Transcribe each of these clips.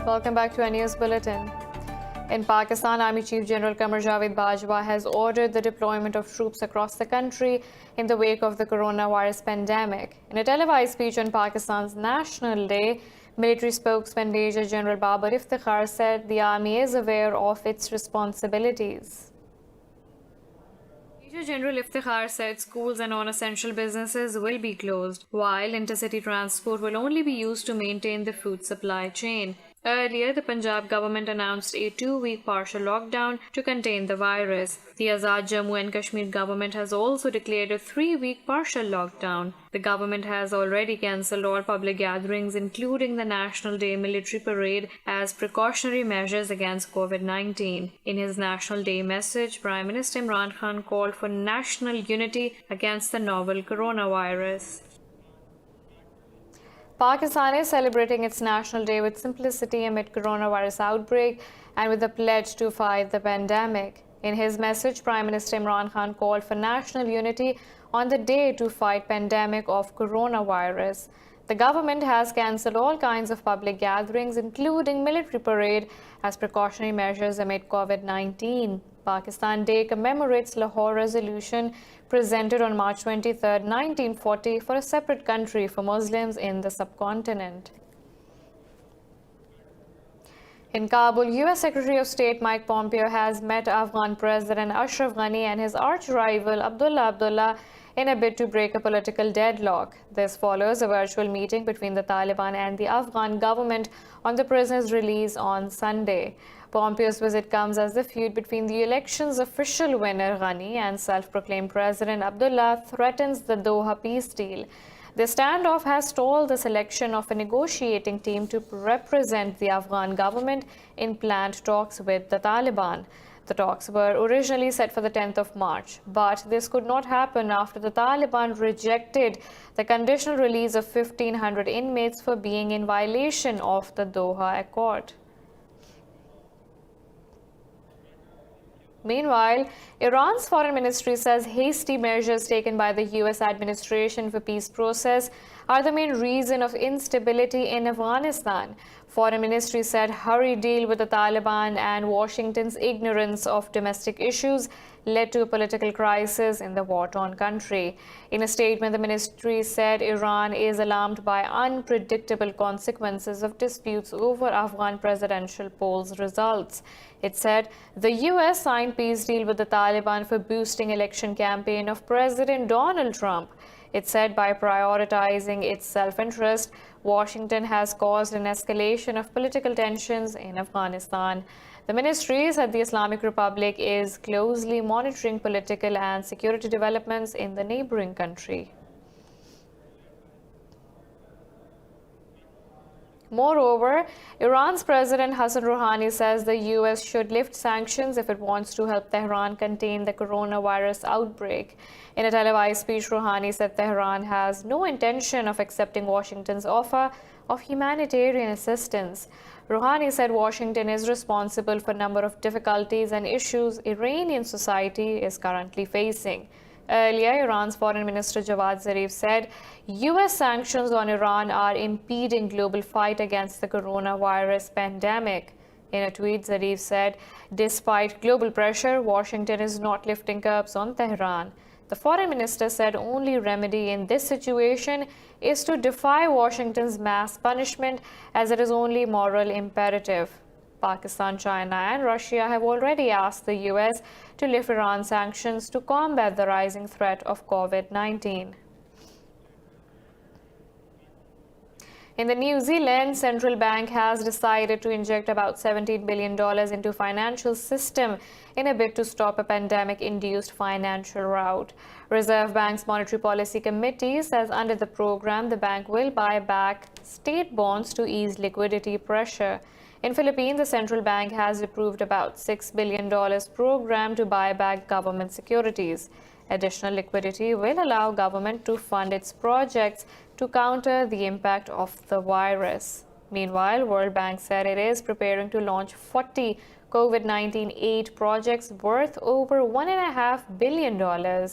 Welcome back to our news bulletin. In Pakistan, Army Chief General Qamar Javed Bajwa has ordered the deployment of troops across the country in the wake of the coronavirus pandemic. In a televised speech on Pakistan's National Day, military spokesman Major General Babar Iftikhar said the army is aware of its responsibilities. Major General Iftikhar said schools and non-essential businesses will be closed, while intercity transport will only be used to maintain the food supply chain. Earlier, the Punjab government announced a 2-week partial lockdown to contain the virus. The Azad Jammu and Kashmir government has also declared a 3-week partial lockdown. The government has already cancelled all public gatherings, including the National Day military parade, as precautionary measures against COVID-19. In his National Day message, Prime Minister Imran Khan called for national unity against the novel coronavirus. Pakistan is celebrating its National Day with simplicity amid coronavirus outbreak and with a pledge to fight the pandemic. In his message, Prime Minister Imran Khan called for national unity on the day to fight pandemic of coronavirus. The government has cancelled all kinds of public gatherings, including military parade, as precautionary measures amid COVID-19. Pakistan Day commemorates Lahore Resolution presented on March 23, 1940 for a separate country for Muslims in the subcontinent. In Kabul, U.S. Secretary of State Mike Pompeo has met Afghan President Ashraf Ghani and his arch-rival Abdullah in a bid to break a political deadlock. This follows a virtual meeting between the Taliban and the Afghan government on the prisoner's release on Sunday. Pompeo's visit comes as the feud between the election's official winner Ghani and self-proclaimed President Abdullah threatens the Doha peace deal. The standoff has stalled the selection of a negotiating team to represent the Afghan government in planned talks with the Taliban. The talks were originally set for the 10th of March, but this could not happen after the Taliban rejected the conditional release of 1,500 inmates for being in violation of the Doha Accord. Meanwhile, Iran's foreign ministry says hasty measures taken by the U.S. administration for peace process are the main reason of instability in Afghanistan. Foreign ministry said hurried deal with the Taliban and Washington's ignorance of domestic issues led to a political crisis in the war-torn country. In a statement, the ministry said Iran is alarmed by unpredictable consequences of disputes over Afghan presidential polls results. It said the U.S. signed peace deal with the Taliban for boosting election campaign of President Donald Trump. It said by prioritizing its self-interest, Washington has caused an escalation of political tensions in Afghanistan. The ministry said the Islamic Republic is closely monitoring political and security developments in the neighboring country. Moreover, Iran's President Hassan Rouhani says the U.S. should lift sanctions if it wants to help Tehran contain the coronavirus outbreak. In a televised speech, Rouhani said Tehran has no intention of accepting Washington's offer of humanitarian assistance. Rouhani said Washington is responsible for a number of difficulties and issues Iranian society is currently facing. Earlier, Iran's Foreign Minister Javad Zarif said U.S. sanctions on Iran are impeding global fight against the coronavirus pandemic. In a tweet, Zarif said, despite global pressure, Washington is not lifting curbs on Tehran. The foreign minister said only remedy in this situation is to defy Washington's mass punishment, as it is only moral imperative. Pakistan, China and Russia have already asked the U.S. to lift Iran sanctions to combat the rising threat of COVID-19. In the New Zealand Central Bank has decided to inject about $17 billion into financial system in a bid to stop a pandemic-induced financial rout. Reserve Bank's Monetary Policy Committee says under the program, the bank will buy back state bonds to ease liquidity pressure. In Philippines, the central bank has approved about $6 billion program to buy back government securities. Additional liquidity will allow government to fund its projects to counter the impact of the virus. Meanwhile, World Bank said it is preparing to launch 40 COVID-19 aid projects worth over $1.5 billion.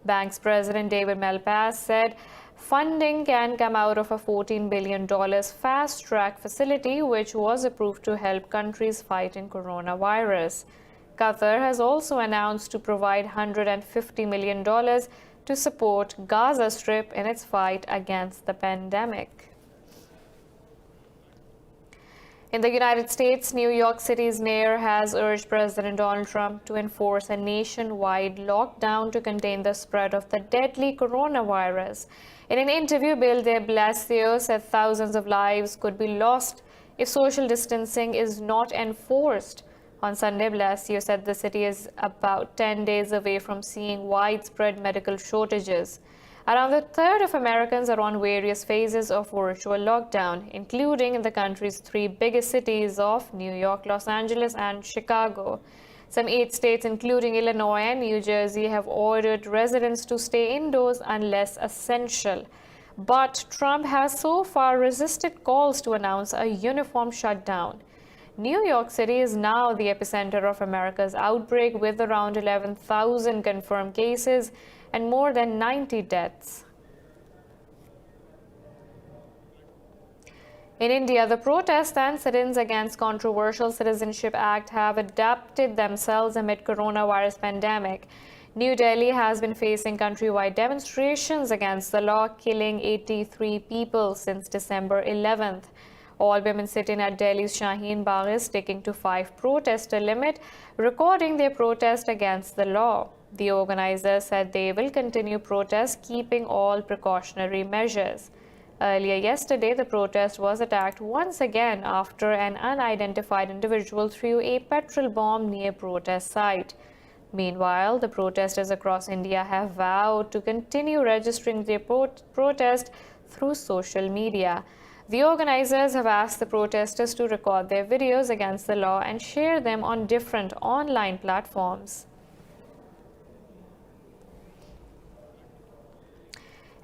Bank's President David Malpass said Funding can come out of a $14 billion fast-track facility, which was approved to help countries fighting coronavirus. Qatar has also announced to provide $150 million to support Gaza Strip in its fight against the pandemic. In the United States, New York City's mayor has urged President Donald Trump to enforce a nationwide lockdown to contain the spread of the deadly coronavirus. In an interview, Bill de Blasio said thousands of lives could be lost if social distancing is not enforced. On Sunday, Blasio said the city is about 10 days away from seeing widespread medical shortages. Around a third of Americans are on various phases of virtual lockdown, including in the country's three biggest cities of New York, Los Angeles, and Chicago. Some 8 states, including Illinois and New Jersey, have ordered residents to stay indoors unless essential. But Trump has so far resisted calls to announce a uniform shutdown. New York City is now the epicenter of America's outbreak, with around 11,000 confirmed cases and more than 90 deaths. In India, the protests and sit-ins against controversial Citizenship Act have adapted themselves amid coronavirus pandemic. New Delhi has been facing countrywide demonstrations against the law, killing 83 people since December 11th. All women sitting at Delhi's Shaheen Bagh is sticking to 5 protester limit, recording their protest against the law. The organizers said they will continue protests, keeping all precautionary measures. Earlier yesterday, the protest was attacked once again after an unidentified individual threw a petrol bomb near protest site. Meanwhile, the protesters across India have vowed to continue registering their protest through social media. The organizers have asked the protesters to record their videos against the law and share them on different online platforms.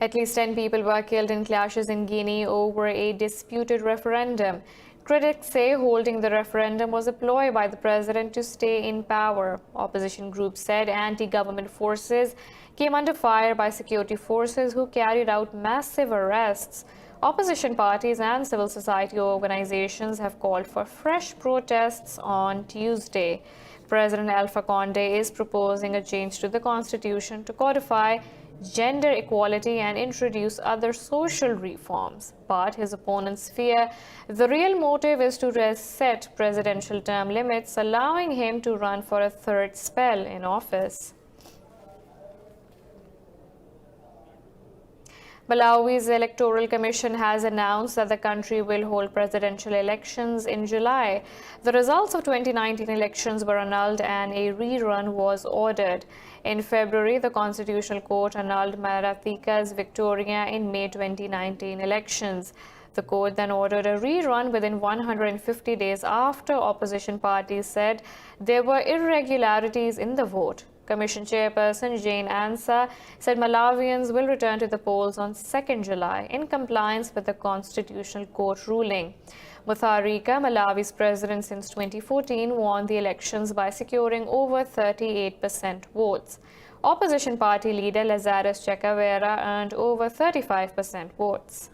At least 10 people were killed in clashes in Guinea over a disputed referendum. Critics say holding the referendum was a ploy by the president to stay in power. Opposition groups said anti-government forces came under fire by security forces who carried out massive arrests. Opposition parties and civil society organizations have called for fresh protests on Tuesday. President Alpha Conde is proposing a change to the constitution to codify gender equality and introduce other social reforms. But his opponents fear the real motive is to reset presidential term limits, allowing him to run for a third spell in office. Malawi's Electoral Commission has announced that the country will hold presidential elections in July. The results of 2019 elections were annulled and a rerun was ordered. In February, the Constitutional Court annulled Maratika's Victoria in May 2019 elections. The court then ordered a rerun within 150 days after opposition parties said there were irregularities in the vote. Commission Chairperson Jane Ansa said Malawians will return to the polls on 2nd July in compliance with the Constitutional Court ruling. Mutharika, Malawi's president since 2014, won the elections by securing over 38% votes. Opposition party leader Lazarus Chakwera earned over 35% votes.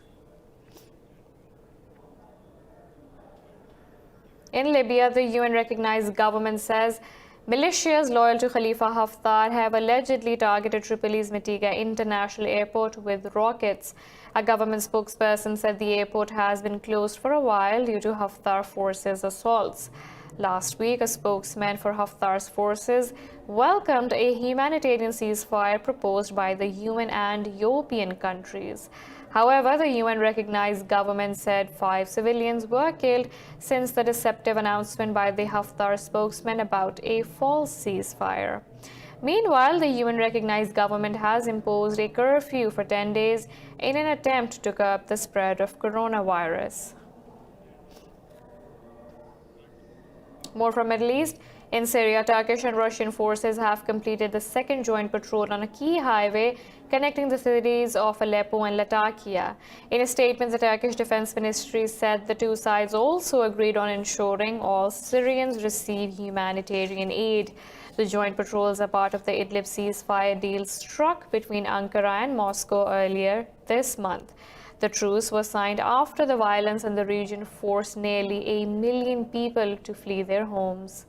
In Libya, the UN-recognized government says militias loyal to Khalifa Haftar have allegedly targeted Tripoli's Mitiga International Airport with rockets. A government spokesperson said the airport has been closed for a while due to Haftar forces' assaults. Last week, a spokesman for Haftar's forces welcomed a humanitarian ceasefire proposed by the UN and European countries. However, the UN-recognized government said 5 civilians were killed since the deceptive announcement by the Haftar spokesman about a false ceasefire. Meanwhile, the UN-recognized government has imposed a curfew for 10 days in an attempt to curb the spread of coronavirus. More from Middle East. In Syria, Turkish and Russian forces have completed the second joint patrol on a key highway connecting the cities of Aleppo and Latakia. In a statement, the Turkish Defense Ministry said the two sides also agreed on ensuring all Syrians receive humanitarian aid. The joint patrols are part of the Idlib ceasefire deal struck between Ankara and Moscow earlier this month. The truce was signed after the violence in the region forced nearly 1 million people to flee their homes.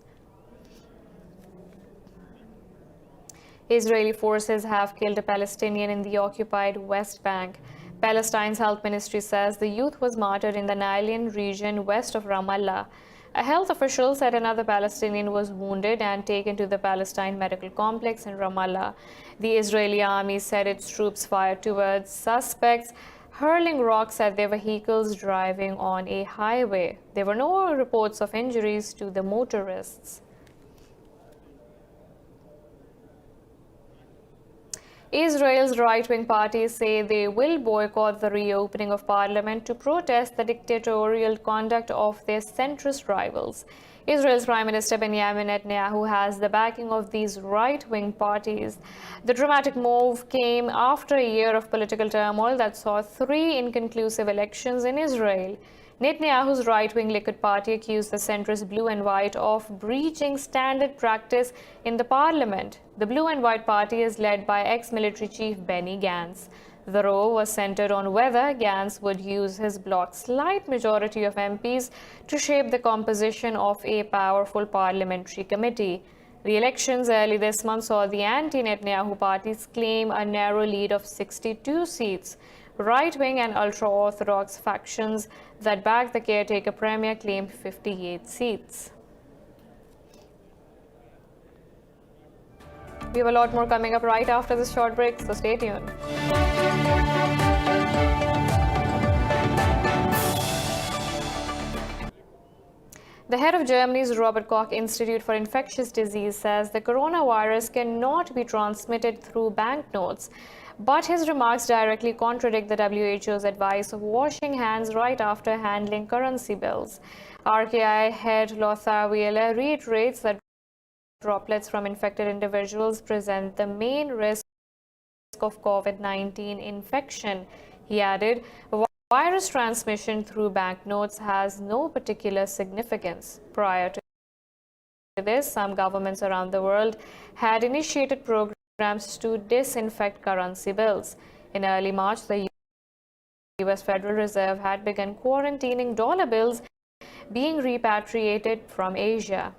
Israeli forces have killed a Palestinian in the occupied West Bank. Palestine's health ministry says the youth was martyred in the Nilean region west of Ramallah. A health official said another Palestinian was wounded and taken to the Palestine medical complex in Ramallah. The Israeli army said its troops fired towards suspects, hurling rocks at their vehicles driving on a highway. There were no reports of injuries to the motorists. Israel's right-wing parties say they will boycott the reopening of parliament to protest the dictatorial conduct of their centrist rivals. Israel's Prime Minister Benjamin Netanyahu has the backing of these right-wing parties. The dramatic move came after a year of political turmoil that saw 3 inconclusive elections in Israel. Netanyahu's right-wing Likud party accused the centrist Blue and White of breaching standard practice in the parliament. The Blue and White party is led by ex-military chief Benny Gantz. The row was centered on whether Gantz would use his bloc's slight majority of MPs to shape the composition of a powerful parliamentary committee. The elections early this month saw the anti-Netanyahu parties claim a narrow lead of 62 seats. Right-wing and ultra-Orthodox factions that backed the caretaker premier claimed 58 seats. We have a lot more coming up right after this short break, so stay tuned. The head of Germany's Robert Koch Institute for Infectious Disease says the coronavirus cannot be transmitted through banknotes. But his remarks directly contradict the WHO's advice of washing hands right after handling currency bills. RKI head Lothar Wieler reiterates that droplets from infected individuals present the main risk of COVID-19 infection. He added, virus transmission through banknotes has no particular significance. Prior to this, some governments around the world had initiated programs to disinfect currency bills. In early March, the U.S. Federal Reserve had begun quarantining dollar bills being repatriated from Asia.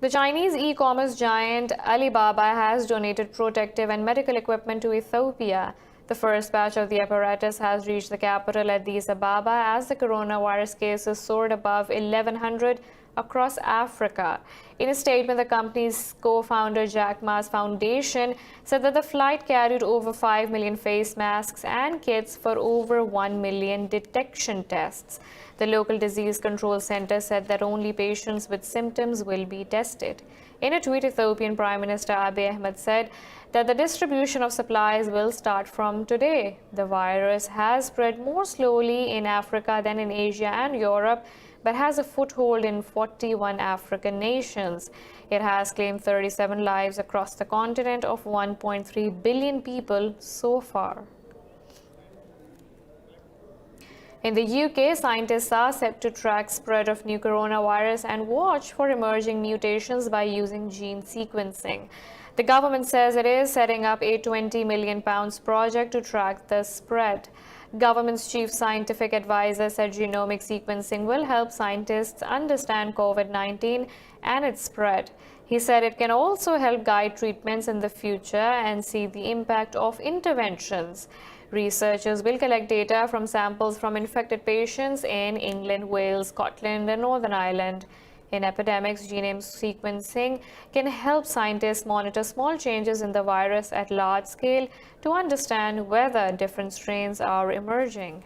The Chinese e-commerce giant Alibaba has donated protective and medical equipment to Ethiopia. The first batch of the apparatus has reached the capital Addis Ababa as the coronavirus cases soared above 1,100 across Africa. In a statement, the company's co-founder Jack Ma's foundation said that the flight carried over 5 million face masks and kits for over 1 million detection tests. The local disease control center said that only patients with symptoms will be tested. In a tweet, Ethiopian Prime Minister Abiy Ahmed said that the distribution of supplies will start from today. The virus has spread more slowly in Africa than in Asia and Europe, but has a foothold in 41 African nations. It has claimed 37 lives across the continent of 1.3 billion people so far. In the UK, scientists are set to track spread of new coronavirus and watch for emerging mutations by using gene sequencing. The government says it is setting up a £20 million project to track the spread. Government's chief scientific advisor said genomic sequencing will help scientists understand COVID-19 and its spread. He said it can also help guide treatments in the future and see the impact of interventions. Researchers will collect data from samples from infected patients in England, Wales, Scotland, and Northern Ireland. In epidemics, genome sequencing can help scientists monitor small changes in the virus at large scale to understand whether different strains are emerging.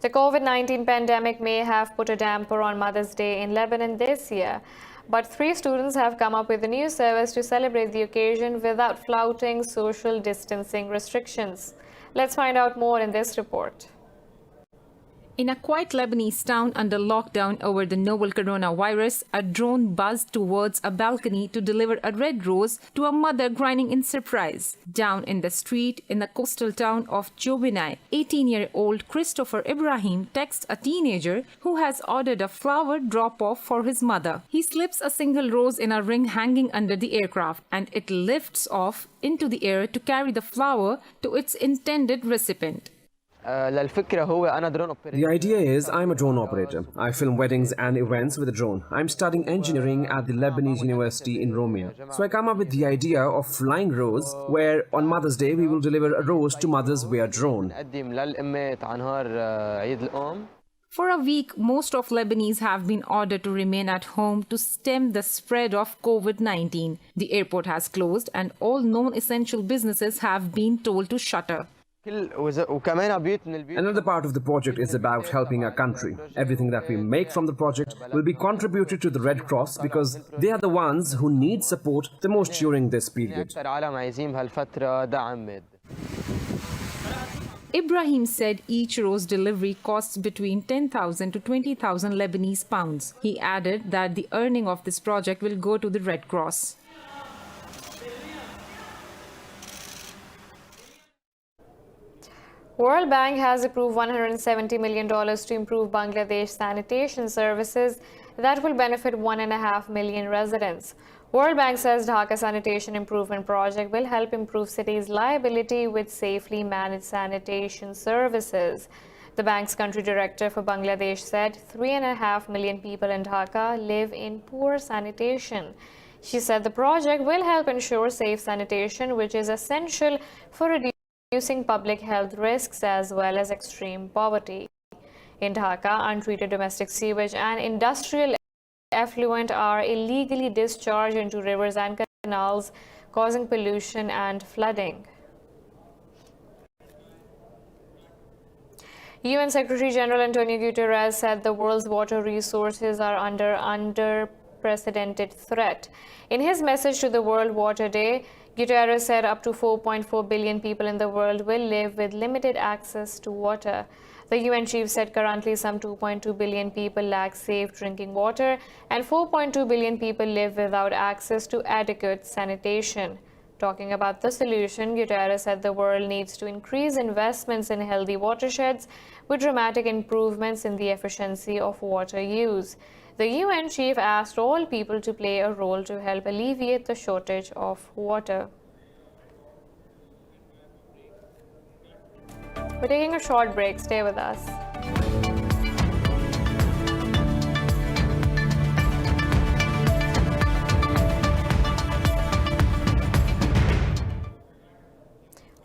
The COVID-19 pandemic may have put a damper on Mother's Day in Lebanon this year, but 3 students have come up with a new service to celebrate the occasion without flouting social distancing restrictions. Let's find out more in this report. In a quiet Lebanese town under lockdown over the novel coronavirus, a drone buzzed towards a balcony to deliver a red rose to a mother grinning in surprise. Down in the street in the coastal town of Jobinai, 18-year-old Christopher Ibrahim texts a teenager who has ordered a flower drop-off for his mother. He slips a single rose in a ring hanging under the aircraft, and it lifts off into the air to carry the flower to its intended recipient. The idea is I'm a drone operator. I film weddings and events with a drone. I'm studying engineering at the Lebanese University in Romania. So I come up with the idea of flying rose, where on Mother's Day we will deliver a rose to mothers via drone. For a week, most of Lebanese have been ordered to remain at home to stem the spread of COVID-19. The airport has closed and all non-essential businesses have been told to shutter. Another part of the project is about helping our country. Everything that we make from the project will be contributed to the Red Cross because they are the ones who need support the most during this period. Ibrahim said each rose delivery costs between 10,000 to 20,000 Lebanese pounds. He added that the earning of this project will go to the Red Cross. World Bank has approved $170 million to improve Bangladesh sanitation services that will benefit 1.5 million residents. World Bank says Dhaka Sanitation Improvement Project will help improve cities' liability with safely managed sanitation services. The bank's country director for Bangladesh said 3.5 million people in Dhaka live in poor sanitation. She said the project will help ensure safe sanitation, which is essential for reducing public health risks as well as extreme poverty. In Dhaka, untreated domestic sewage and industrial effluent are illegally discharged into rivers and canals, causing pollution and flooding. UN Secretary General Antonio Guterres said the world's water resources are under unprecedented threat. In his message to the World Water Day, Guterres said up to 4.4 billion people in the world will live with limited access to water. The UN chief said currently some 2.2 billion people lack safe drinking water and 4.2 billion people live without access to adequate sanitation. Talking about the solution, Guterres said the world needs to increase investments in healthy watersheds with dramatic improvements in the efficiency of water use. The UN chief asked all people to play a role to help alleviate the shortage of water. We're taking a short break. Stay with us.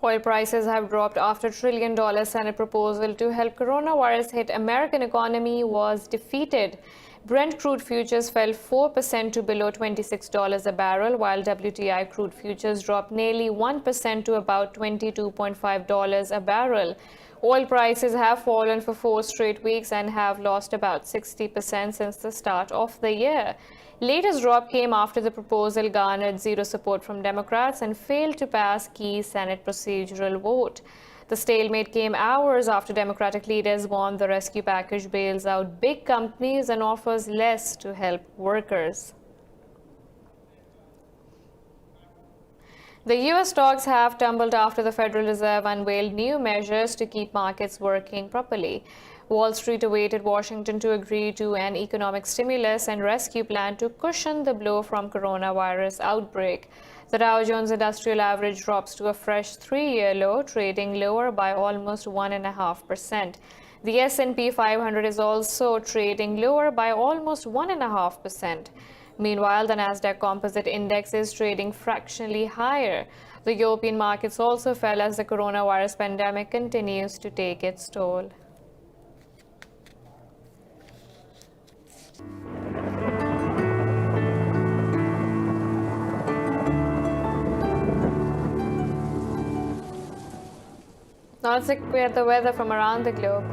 Oil prices have dropped after $1 trillion Senate proposal to help coronavirus hit American economy was defeated. Brent crude futures fell 4% to below $26 a barrel, while WTI crude futures dropped nearly 1% to about $22.5 a barrel. Oil prices have fallen for 4 straight weeks and have lost about 60% since the start of the year. Latest drop came after the proposal garnered zero support from Democrats and failed to pass key Senate procedural vote. The stalemate came hours after Democratic leaders warned the rescue package bails out big companies and offers less to help workers. The U.S. stocks have tumbled after the Federal Reserve unveiled new measures to keep markets working properly. Wall Street awaited Washington to agree to an economic stimulus and rescue plan to cushion the blow from coronavirus outbreak. The Dow Jones Industrial Average drops to a fresh 3-year low, trading lower by almost 1.5%. The S&P 500 is also trading lower by almost 1.5%. Meanwhile, the Nasdaq Composite Index is trading fractionally higher. The European markets also fell as the coronavirus pandemic continues to take its toll. Now let's look at the weather from around the globe.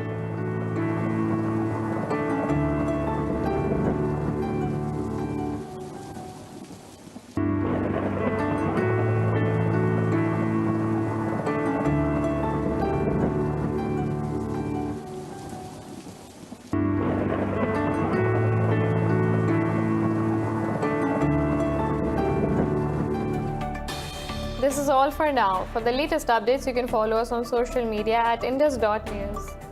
This is all for now. For the latest updates, you can follow us on social media at indus.news.